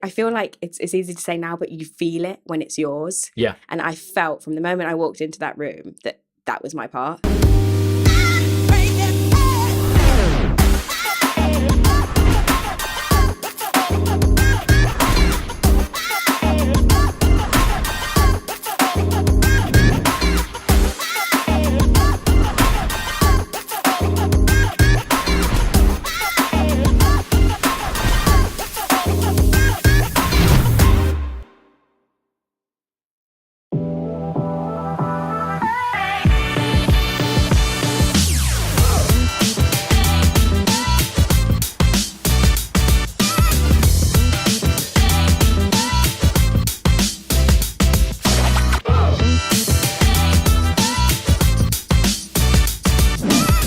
I feel like it's easy to say now, but you feel it when it's yours. Yeah. And I felt from the moment I walked into that room that was my part.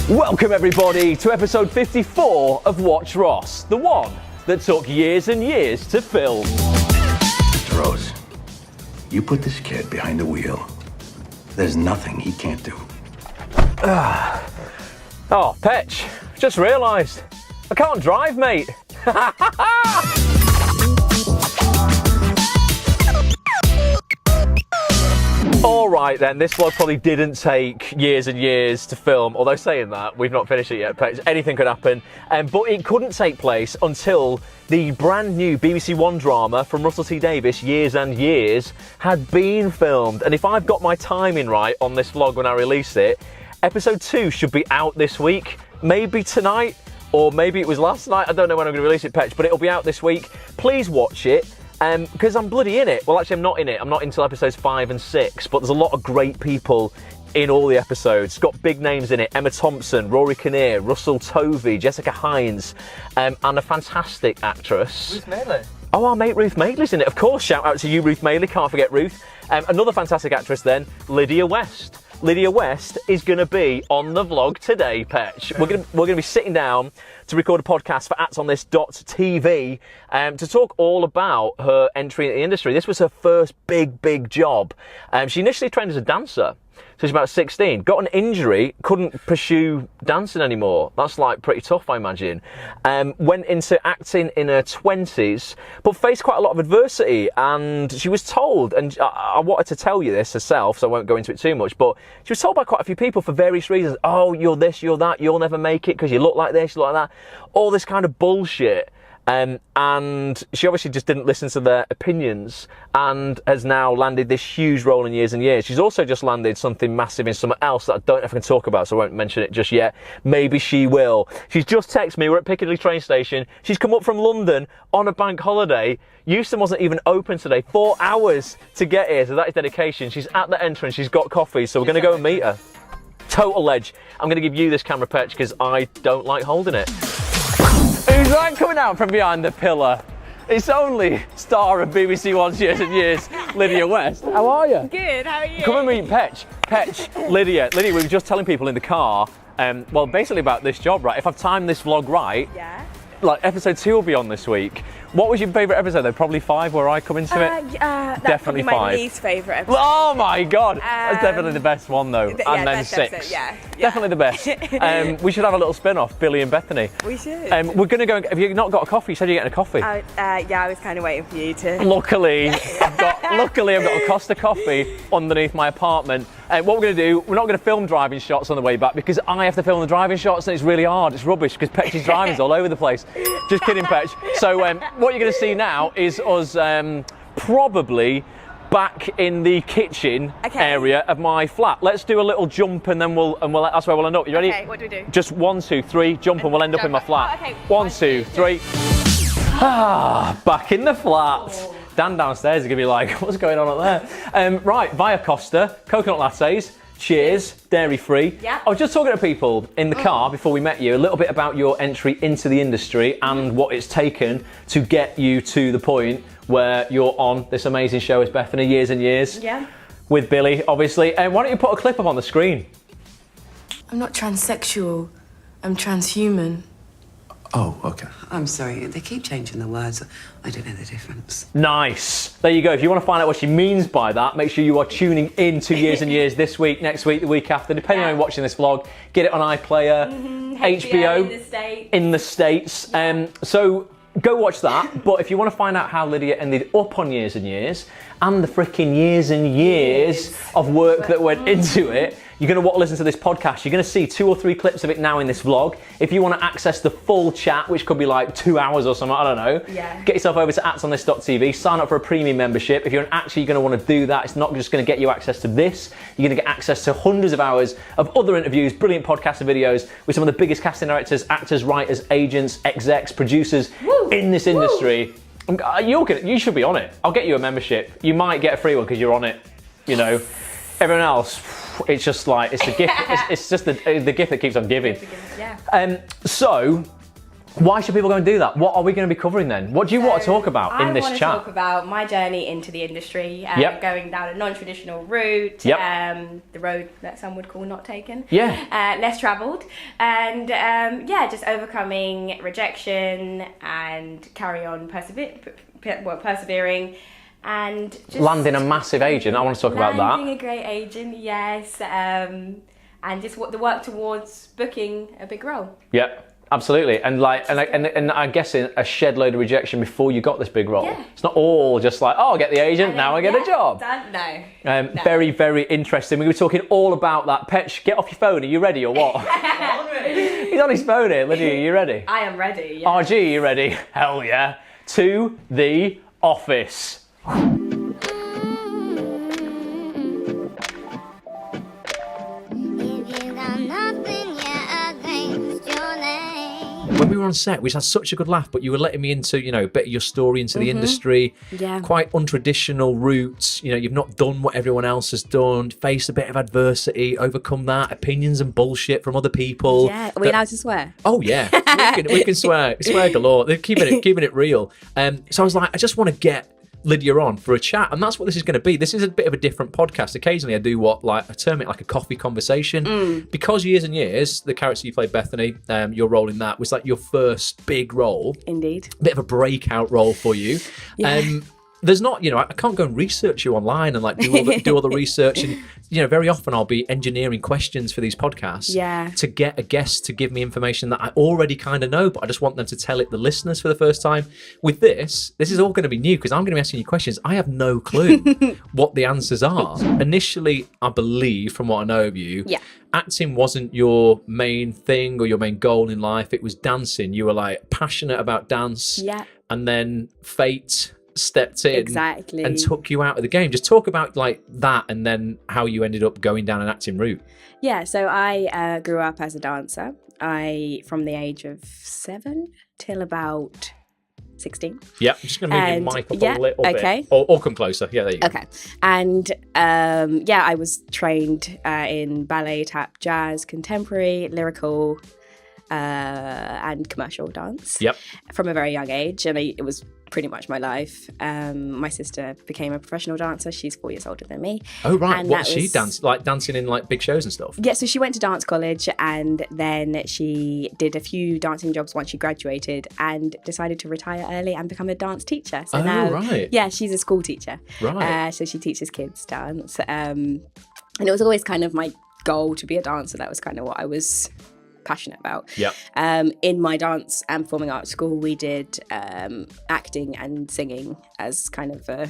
Welcome everybody to episode 54 of Watch Ross, the one that took years and years to film. Mr. Rose, you put this kid behind the wheel. There's nothing he can't do. Oh, Petch, just realised, I can't drive, mate. Alright then, this vlog probably didn't take years and years to film, although saying that, we've not finished it yet, Petch. Anything could happen, but it couldn't take place until the brand new BBC One drama from Russell T Davies, Years and Years, had been filmed. And if I've got my timing right on this vlog when I release it, episode 2 should be out this week, maybe tonight, or maybe it was last night. I don't know when I'm going to release it, Petch, but it'll be out this week. Please watch it. Because I'm bloody in it. Well, actually, I'm not in it. I'm not until episodes 5 and 6, but there's a lot of great people in all the episodes. It's got big names in it. Emma Thompson, Rory Kinnear, Russell Tovey, Jessica Hines, and a fantastic actress. Ruth Maley. Oh, our mate Ruth Maley's in it. Of course, shout out to you, Ruth Maley. Can't forget Ruth. Another fantastic actress then, Lydia West. Lydia West is going to be on the vlog today, Petch. We're going to be sitting down to record a podcast for AtsOnThis.tv to talk all about her entry into the industry. This was her first big job. She initially trained as a dancer. So she's about 16, got an injury, couldn't pursue dancing anymore. That's like pretty tough, I imagine. Went into acting in her 20s, but faced quite a lot of adversity. And she was told, and I wanted to tell you this herself, so I won't go into it too much, but she was told by quite a few people for various reasons, oh, you're this, you're that, you'll never make it because you look like this, you look like that. All this kind of bullshit. And she obviously just didn't listen to their opinions and has now landed this huge role in Years and Years. She's also just landed something massive in somewhere else that I don't know if I can talk about, so I won't mention it just yet. Maybe she will. She's just texted me, we're at Piccadilly train station. She's come up from London on a bank holiday. Euston wasn't even open today. 4 hours to get here, so that is dedication. She's at the entrance, she's got coffee, so we're going to go and meet her. Total ledge. I'm going to give you this camera, Petch, because I don't like holding it. Who's that coming out from behind the pillar? It's only star of BBC One's Years and Years, Lydia West. How are you? Good, how are you? Come and meet Petch. Petch, Lydia, we were just telling people in the car, well, basically about this job, right? If I've timed this vlog right, Yeah. like episode 2 will be on this week. What was your favourite episode though? Probably 5 where I come into it? That's Definitely probably my 5. least favourite episode. Oh my God, that's definitely the best one though. And then 6. Episode, yeah. Definitely the best. We should have a little spin-off, Billy and Bethany. We should. We're going to go, have you not got a coffee? You said you're getting a coffee. Yeah, I was kind of waiting for you to. Luckily, I've got a Costa coffee underneath my apartment. What we're going to do, we're not going to film driving shots on the way back because I have to film the driving shots and it's really hard. It's rubbish because Petch's driving's all over the place. Just kidding, Petch. So what you're going to see now is us probably back in the kitchen area of my flat. Let's do a little jump and then we'll that's where we'll end up. You ready? Okay, what do we do? Just 1, 2, 3, jump and we'll end up in my flat. Oh, okay. 1, 2, 3. Back in the flat. Dan downstairs is going to be like, what's going on up there? Right, via Costa, coconut lattes, cheers, dairy free. Yeah. I was just talking to people in the car before we met you, a little bit about your entry into the industry and what it's taken to get you to the point where you're on this amazing show as Bethany, Years and Years. Yeah. With Billy, obviously. And why don't you put a clip up on the screen? I'm not transsexual, I'm transhuman. Oh, okay. I'm sorry, they keep changing the words. I don't know the difference. Nice. There you go. If you want to find out what she means by that, make sure you are tuning in to Years and Years this week, next week, the week after, depending on when you're watching this vlog. Get it on iPlayer, HBO in the States. in the States. So go watch that. But if you want to find out how Lydia ended up on Years and Years, and the freaking years and years of work that went into it, you're going to listen to this podcast. You're going to see 2 or 3 clips of it now in this vlog. If you want to access the full chat, which could be like 2 hours or something, I don't know, get yourself over to actsonthis.tv, sign up for a premium membership. If you're actually going to want to do that, it's not just going to get you access to this. You're going to get access to hundreds of hours of other interviews, brilliant podcasts and videos with some of the biggest casting directors, actors, writers, agents, execs, producers in this industry. You should be on it. I'll get you a membership. You might get a free one because you're on it, you know. Everyone else, it's just like, it's the gift. It's just the gift that keeps on giving. So, why should people go and do that? What are we going to be covering then? What do you want to talk about in this chat? I want to talk about my journey into the industry, going down a non-traditional route, the road that some would call not taken, less travelled, and just overcoming rejection and carry on persevering. And just landing a massive agent. I want to talk about that. Landing a great agent, yes. And just the work towards booking a big role. Yeah, absolutely. And and I'm guessing a shed load of rejection before you got this big role. Yeah. It's not all just like, oh, I get the agent, now I get a job. Done. No. Very, very interesting. We're going to be talking all about that. Petch, get off your phone. Are you ready or what? He's on his phone here. Lydia, are you ready? I am ready, yeah. RG, are you ready? Hell yeah. To the office. When we were on set, we just had such a good laugh, but you were letting me into, you know, a bit of your story into the industry. Yeah. Quite untraditional routes. You know, you've not done what everyone else has done, faced a bit of adversity, overcome that, opinions and bullshit from other people. Yeah. Are we allowed to swear? Oh, yeah. we can swear galore. They're keeping it real. So I was like, I just want to get Lydia on for a chat, and that's what this is going to be. This is a bit of a different podcast. Occasionally I do I term it like a coffee conversation, because Years and Years, the character you played, Bethany, your role in that was like your first big role. Indeed. A bit of a breakout role for you. Yeah. There's not, you know, I can't go and research you online and like do all the research, and you know, very often I'll be engineering questions for these podcasts to get a guest to give me information that I already kind of know, but I just want them to tell it the listeners for the first time. With this is all going to be new because I'm going to be asking you questions. I have no clue what the answers are. Initially, I believe, from what I know of you, acting wasn't your main thing or your main goal in life. It was dancing. You were like passionate about dance, and then fate stepped in and took you out of the game. Just talk about like that, and then how you ended up going down an acting route. Yeah, so I grew up as a dancer. From the age of 7 till about 16. Yeah, I'm just going to move your mic up a little bit. Or come closer. Yeah, there you go. Okay. And I was trained in ballet, tap, jazz, contemporary, lyrical, and commercial dance. Yep. From a very young age, and it was pretty much my life. My sister became a professional dancer. She's 4 years older than me. Oh right. And what she danced like dancing in like big shows and stuff? Yeah, so she went to dance college, and then she did a few dancing jobs once she graduated, and decided to retire early and become a dance teacher. So now, yeah, she's a school teacher. Right. So she teaches kids dance. And it was always kind of my goal to be a dancer. That was kind of what I was passionate about. Yeah. In my dance and performing arts school, we did acting and singing as kind of a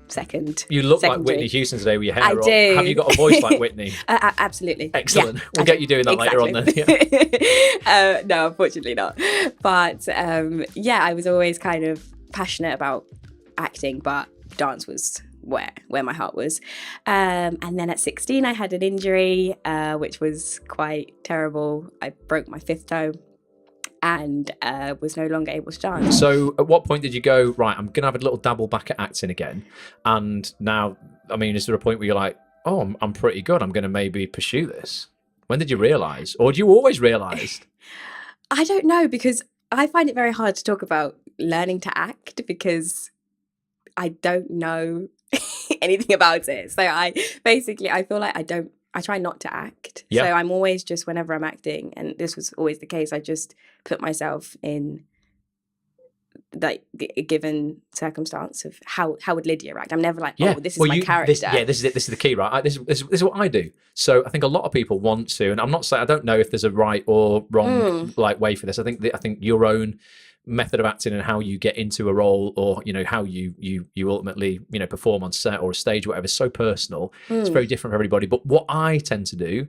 second. You look like Whitney Houston today with your hair on. Do. Have you got a voice like Whitney? Absolutely. Excellent. Yeah, we'll get you doing that later on then. Yeah. No, unfortunately not. But I was always kind of passionate about acting, but dance was where my heart was. And then at 16 I had an injury, which was quite terrible. I broke my 5th toe and was no longer able to dance. So at what point did you go, right, I'm gonna have a little dabble back at acting again? And now, I mean, is there a point where you're like, oh, I'm pretty good, I'm gonna maybe pursue this? When did you realise? Or do you always realise? I don't know, because I find it very hard to talk about learning to act because I don't know anything about it. So I feel like I try not to act. Yeah. So I'm always just, whenever I'm acting, and this was always the case, I just put myself in like a given circumstance of how would Lydia act. I'm never like, this is my character. This is it. This is the key, right? This is what I do. So I think a lot of people want to, and I'm not saying, I don't know if there's a right or wrong like way for this. I think your own method of acting and how you get into a role, or how you ultimately perform on set or a stage or whatever, is so personal. It's very different for everybody. But what I tend to do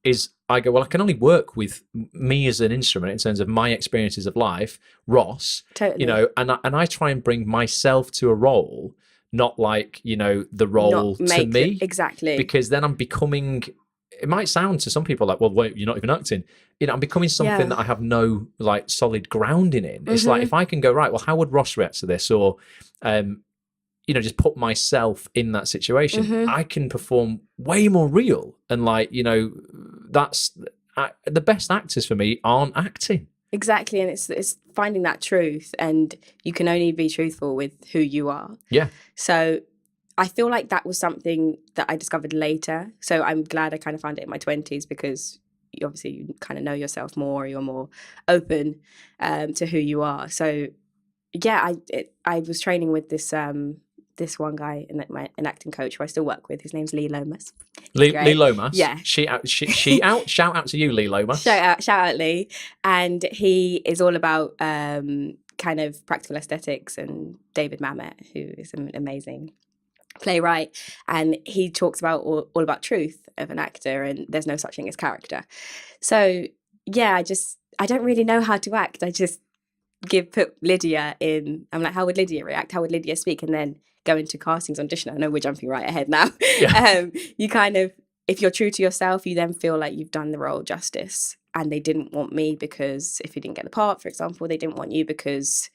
is I go, well, I can only work with me as an instrument in terms of my experiences of life, Ross. Totally. And I try and bring myself to a role, not like the role to me. Exactly. Because then I'm becoming. It might sound to some people like, well, wait, you're not even acting. I'm becoming something that I have no like solid grounding in. It's like, if I can go, right, well, how would Ross react to this? Or, just put myself in that situation, I can perform way more real. And like, that's the best actors for me aren't acting. Exactly. And it's finding that truth, and you can only be truthful with who you are. Yeah. So I feel like that was something that I discovered later. So I'm glad I kind of found it in my 20s, because you kind of know yourself more. You're more open to who you are. So yeah, I was training with this one guy, an acting coach who I still work with. His name's Lee Lomas. Lee Lomas? Yeah. Shout out to you, Lee Lomas. Shout out Lee. And he is all about kind of practical aesthetics, and David Mamet, who is an amazing playwright, and he talks about all about truth of an actor, and there's no such thing as character. So yeah, I don't really know how to act. I just put Lydia in. I'm like, how would Lydia react? How would Lydia speak? And then go into castings, audition. I know we're jumping right ahead now. Yeah. You kind of, if you're true to yourself, you then feel like you've done the role justice. And they didn't want me because if you didn't get the part, for example, they didn't want you because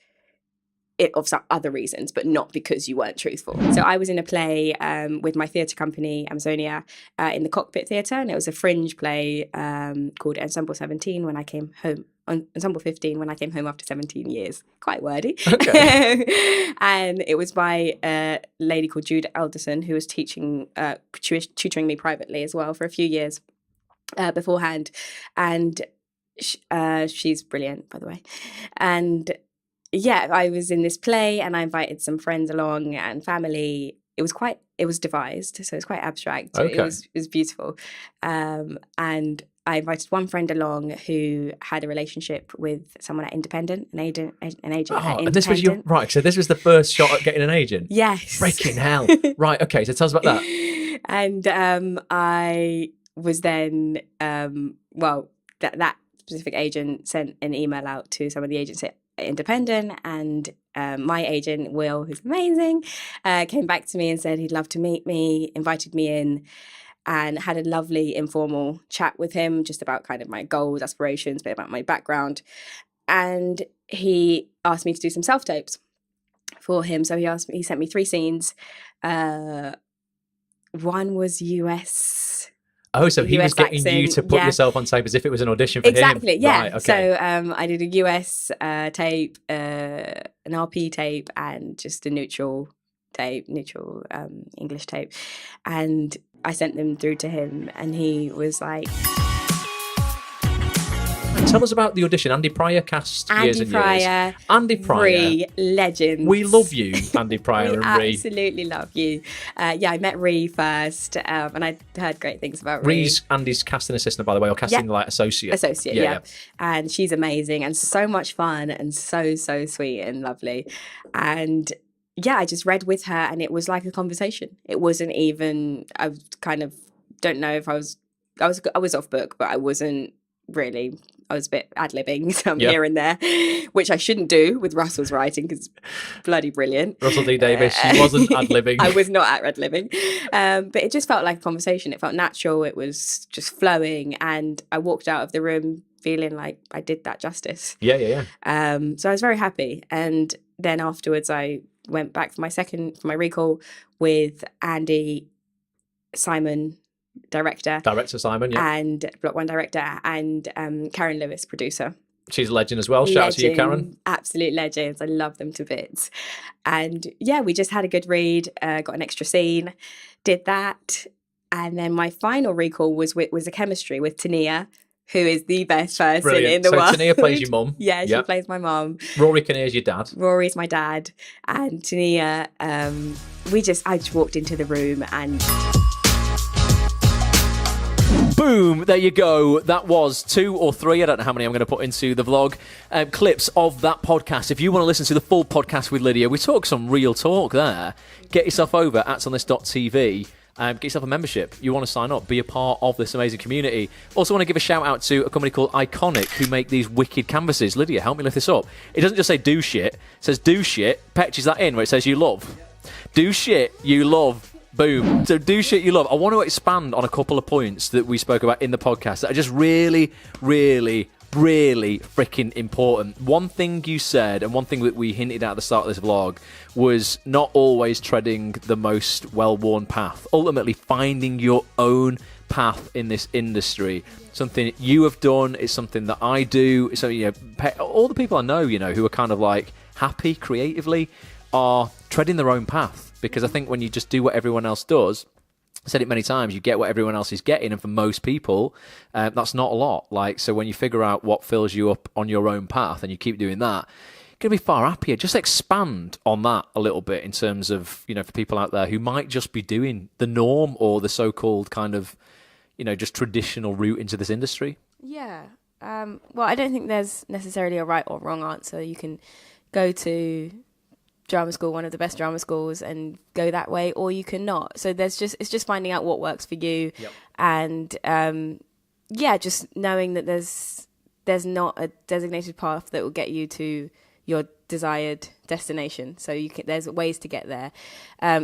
of some other reasons, but not because you weren't truthful. So I was in a play with my theatre company, Amazonia, in the Cockpit Theatre, and it was a fringe play called Ensemble 17 when I came home. Ensemble 15 when I came home after 17 years. Quite wordy. Okay. And it was by a lady called Jude Alderson, who was tutoring me privately as well for a few years beforehand. And she's brilliant, by the way. And yeah, I was in this play and I invited some friends along and family. It was devised, so it's quite abstract. Okay. It was beautiful. And I invited one friend along who had a relationship with someone at Independent, an agent at Independent. And this was right, so this was the first shot at getting an agent? Yes. Freaking hell. Right, okay, so tell us about that. And I was then, that specific agent sent an email out to some of the agents at Independent, and my agent, Will, who's amazing, came back to me and said he'd love to meet me, invited me in, and had a lovely informal chat with him just about kind of my goals, aspirations, a bit about my background. And he asked me to do some self-tapes for him. So he sent me 3 scenes. One was US. Oh, so he was getting you to put yourself on tape as if it was an audition for him. Exactly, yeah. Right, okay. So I did a US tape, an RP tape, and just a neutral English tape. And I sent them through to him, and he was like... Tell us about the audition. Andy Pryor cast years and years. Andy Pryor. Ree, legends. We love you, Andy Pryor and Ree. Absolutely love you. I met Ree first, and I heard great things about Ree. Ree's Andy's casting assistant, by the way, or casting like associate. Associate, yeah. And she's amazing and so much fun and so sweet and lovely. And yeah, I just read with her, and it was like a conversation. It wasn't even, I kind of don't know if I was off book, but I wasn't really. I was a bit ad-libbing some here and there, which I shouldn't do with Russell's writing because bloody brilliant. Russell T Davies, she wasn't ad-libbing. I was not ad-libbing. But it just felt like a conversation. It felt natural. It was just flowing. And I walked out of the room feeling like I did that justice. Yeah. So I was very happy. And then afterwards I went back for my recall with Andy, Simon, director Simon, and Block 1 director, and Karen Lewis, producer. She's a legend as well. Shout out to you, Karen. Absolute legends. I love them to bits. And yeah, we just had a good read, got an extra scene, did that. And then my final recall was a chemistry with Tania, who is the best person in the world. So Tania plays your mum. Yeah, she plays my mum. Rory Kinnear's your dad. Rory's my dad. And Tania, I just walked into the room and... Boom, there you go. That was 2 or 3, I don't know how many I'm going to put into the vlog, clips of that podcast. If you want to listen to the full podcast with Lydia, we talk some real talk there. Get yourself over at actsonthis.tv. Get yourself a membership. You want to sign up, be a part of this amazing community. Also want to give a shout out to a company called Iconic who make these wicked canvases. Lydia, help me lift this up. It doesn't just say do shit, it says do shit. Petch, is that in where it says you love? Do shit you love. Boom. So do shit you love. I want to expand on a couple of points that we spoke about in the podcast that are just really, really, really freaking important. One thing you said, and one thing that we hinted at the start of this vlog, was not always treading the most well-worn path. Ultimately, finding your own path in this industry. Something you have done, it's something that I do. So, you know, all the people I know, you know, who are kind of like happy creatively are treading their own path. Because I think when you just do what everyone else does, I said it many times, you get what everyone else is getting, and for most people, that's not a lot. Like, so when you figure out what fills you up on your own path and you keep doing that, you're going to be far happier. Just expand on that a little bit in terms of, you know, for people out there who might just be doing the norm or the so-called kind of, you know, just traditional route into this industry. Yeah. Well, I don't think there's necessarily a right or wrong answer. You can go to drama school, one of the best drama schools, and go that way, or you can not. So it's just finding out what works for you. Yep. And just knowing that there's not a designated path that will get you to your desired destination. So there's ways to get there.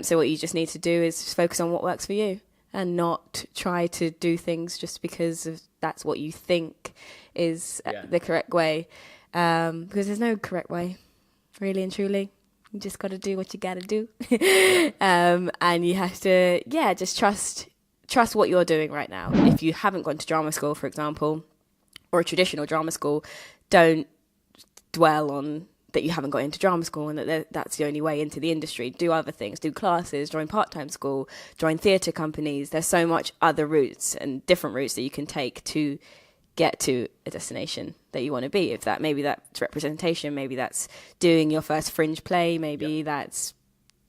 So what you just need to do is just focus on what works for you, and not try to do things just because that's what you think is the correct way. Because there's no correct way, really and truly. You just got to do what you got to do. And you have to, just trust what you're doing right now. If you haven't gone to drama school, for example, or a traditional drama school, don't dwell on that you haven't got into drama school and that's the only way into the industry. Do other things, do classes, join part-time school, join theatre companies. There's so much other routes and different routes that you can take to get to a destination that you want to be. If that, maybe that's representation, maybe that's doing your first fringe play, maybe that's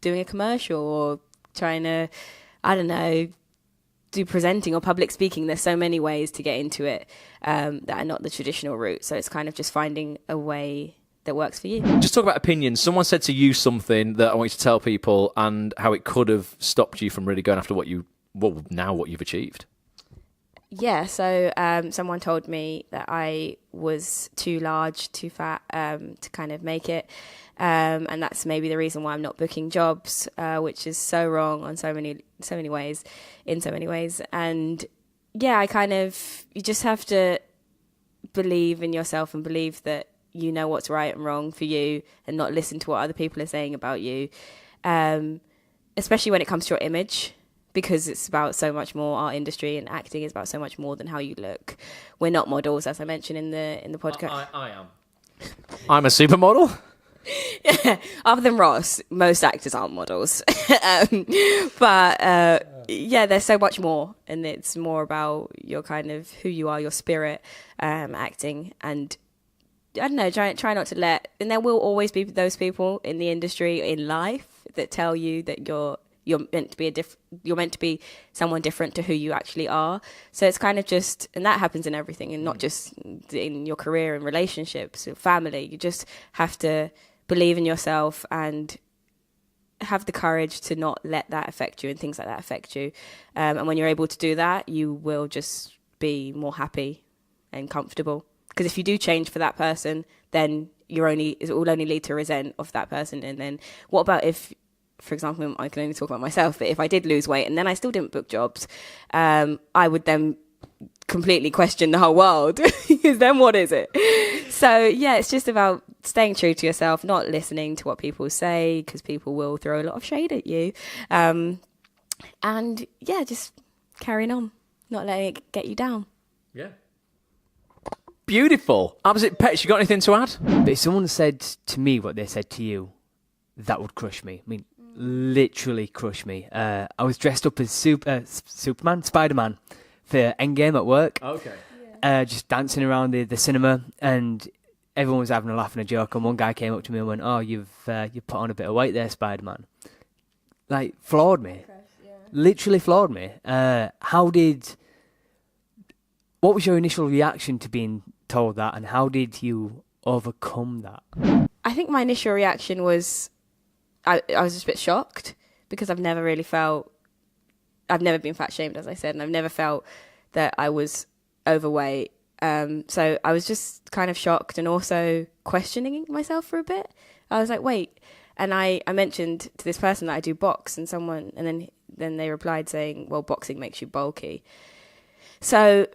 doing a commercial, or trying to, I don't know, do presenting or public speaking. There's so many ways to get into it that are not the traditional route. So it's kind of just finding a way that works for you. Just talk about opinions. Someone said to you something that I want you to tell people, and how it could have stopped you from really going after what you've achieved. Yeah, so someone told me that I was too large, too fat to kind of make it. And that's maybe the reason why I'm not booking jobs, which is so wrong on so many ways. And yeah, you just have to believe in yourself and believe that you know what's right and wrong for you, and not listen to what other people are saying about you, especially when it comes to your image. Because it's about so much more. Our industry and acting is about so much more than how you look. We're not models, as I mentioned in the podcast. I am. I'm a supermodel. Yeah, other than Ross, most actors aren't models. But there's so much more, and it's more about your kind of who you are, your spirit, acting, and I don't know. Try not to let. And there will always be those people in the industry, in life, that tell you that you're meant to be someone different to who you actually are. So it's kind of just, and that happens in everything, and not just in your career and relationships, your family. You just have to believe in yourself and have the courage to not let that affect you and things like that affect you. And when you're able to do that, you will just be more happy and comfortable. Because if you do change for that person, then it will only lead to resent of that person. And then what about if, for example, I can only talk about myself, but if I did lose weight and then I still didn't book jobs, I would then completely question the whole world. Because then what is it? So yeah, it's just about staying true to yourself, not listening to what people say, because people will throw a lot of shade at you. And yeah, just carrying on, not letting it get you down. Yeah. Beautiful. Absolute Pets, you got anything to add? But if someone said to me what they said to you, that would crush me. I mean, literally crush me. I was dressed up as Spider-Man for Endgame at work. Okay. Just dancing around the cinema, and everyone was having a laugh and a joke, and one guy came up to me and went, "Oh, you've put on a bit of weight there, Spider-Man." Like, floored me. Literally floored me. How did What was your initial reaction to being told that, and how did you overcome that? I think my initial reaction was I was just a bit shocked, because I've never been fat shamed, as I said, and I've never felt that I was overweight. So I was just kind of shocked and also questioning myself for a bit. I was like, wait. And I mentioned to this person that I do box, and then they replied saying, well, boxing makes you bulky. So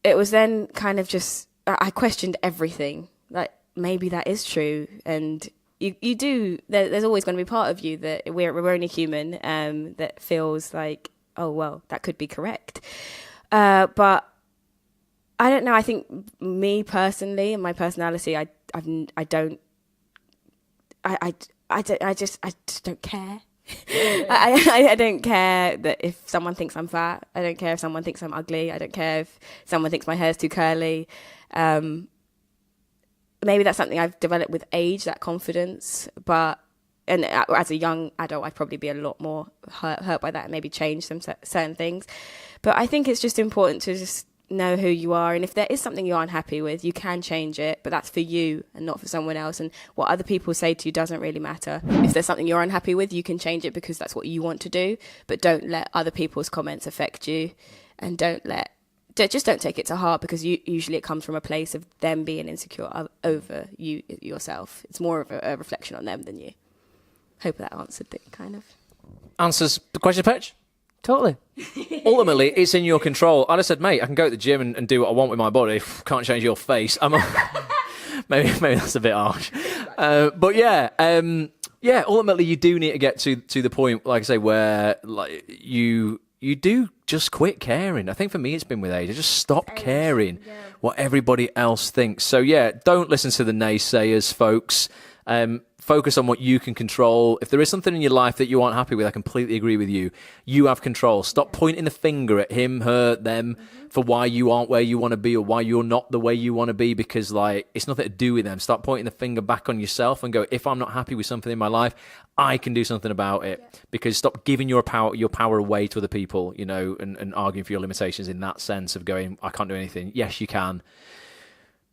it was then kind of just, I questioned everything. Like, maybe that is true. And you do, there's always going to be part of you that we're only human, that feels like, oh, well, that could be correct. But I don't know. I think me personally, and my personality, I just don't care. I don't care that if someone thinks I'm fat. I don't care if someone thinks I'm ugly. I don't care if someone thinks my hair's too curly. Maybe that's something I've developed with age, that confidence. And as a young adult, I'd probably be a lot more hurt by that and maybe change some certain things. But I think it's just important to just know who you are, and if there is something you're unhappy with, you can change it, but that's for you and not for someone else, and what other people say to you doesn't really matter. If there's something you're unhappy with, you can change it because that's what you want to do, but don't let other people's comments affect you, and just don't take it to heart, because usually it comes from a place of them being insecure over you yourself. It's more of a reflection on them than you. Hope that answered it, kind of. Answers the question, Perch? Totally. Ultimately, it's in your control. I just said, mate, I can go to the gym and do what I want with my body. Can't change your face. Maybe that's a bit harsh. But yeah, ultimately you do need to get to the point, like I say, where like you do just quit caring. I think for me it's been with age. I just stop caring what everybody else thinks. So yeah, don't listen to the naysayers, folks. Focus on what you can control. If there is something in your life that you aren't happy with, I completely agree with you. You have control. Stop pointing the finger at him, her, them, for why you aren't where you want to be or why you're not the way you want to be, because like it's nothing to do with them. Start pointing the finger back on yourself and go, if I'm not happy with something in my life, I can do something about it. Because stop giving your power away to other people, you know, and arguing for your limitations in that sense of going, I can't do anything. Yes, you can.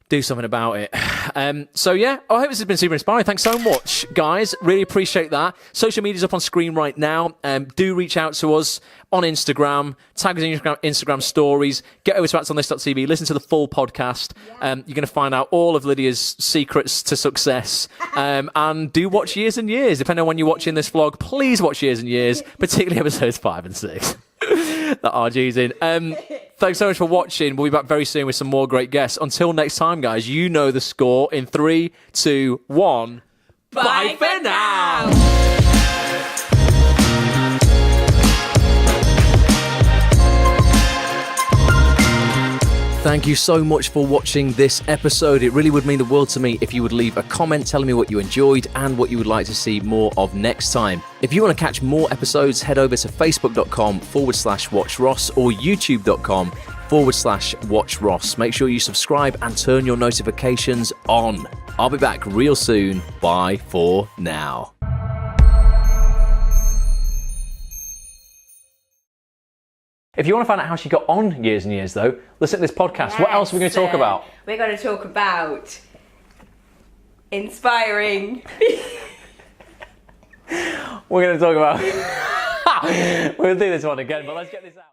Do something about it. So yeah, I hope this has been super inspiring. Thanks so much, guys. Really appreciate that. Social media's up on screen right now. Do reach out to us on Instagram. Tag us in your Instagram stories. Get over to actsonthis.tv. Listen to the full podcast. You're going to find out all of Lydia's secrets to success. And do watch Years and Years. Depending on when you're watching this vlog, please watch Years and Years, particularly episodes 5 and 6. That RG's in. Thanks so much for watching. We'll be back very soon with some more great guests. Until next time, guys, you know the score. In 3, 2, 1. Bye for now! Thank you so much for watching this episode. It really would mean the world to me if you would leave a comment telling me what you enjoyed and what you would like to see more of next time. If you want to catch more episodes, head over to facebook.com/WatchRoss or youtube.com/WatchRoss. Make sure you subscribe and turn your notifications on. I'll be back real soon. Bye for now. If you want to find out how she got on Years and Years, though, listen to this podcast. Yes, what else are we going to talk about? We're going to talk about inspiring. We're going to talk about... We'll do this one again, but let's get this out.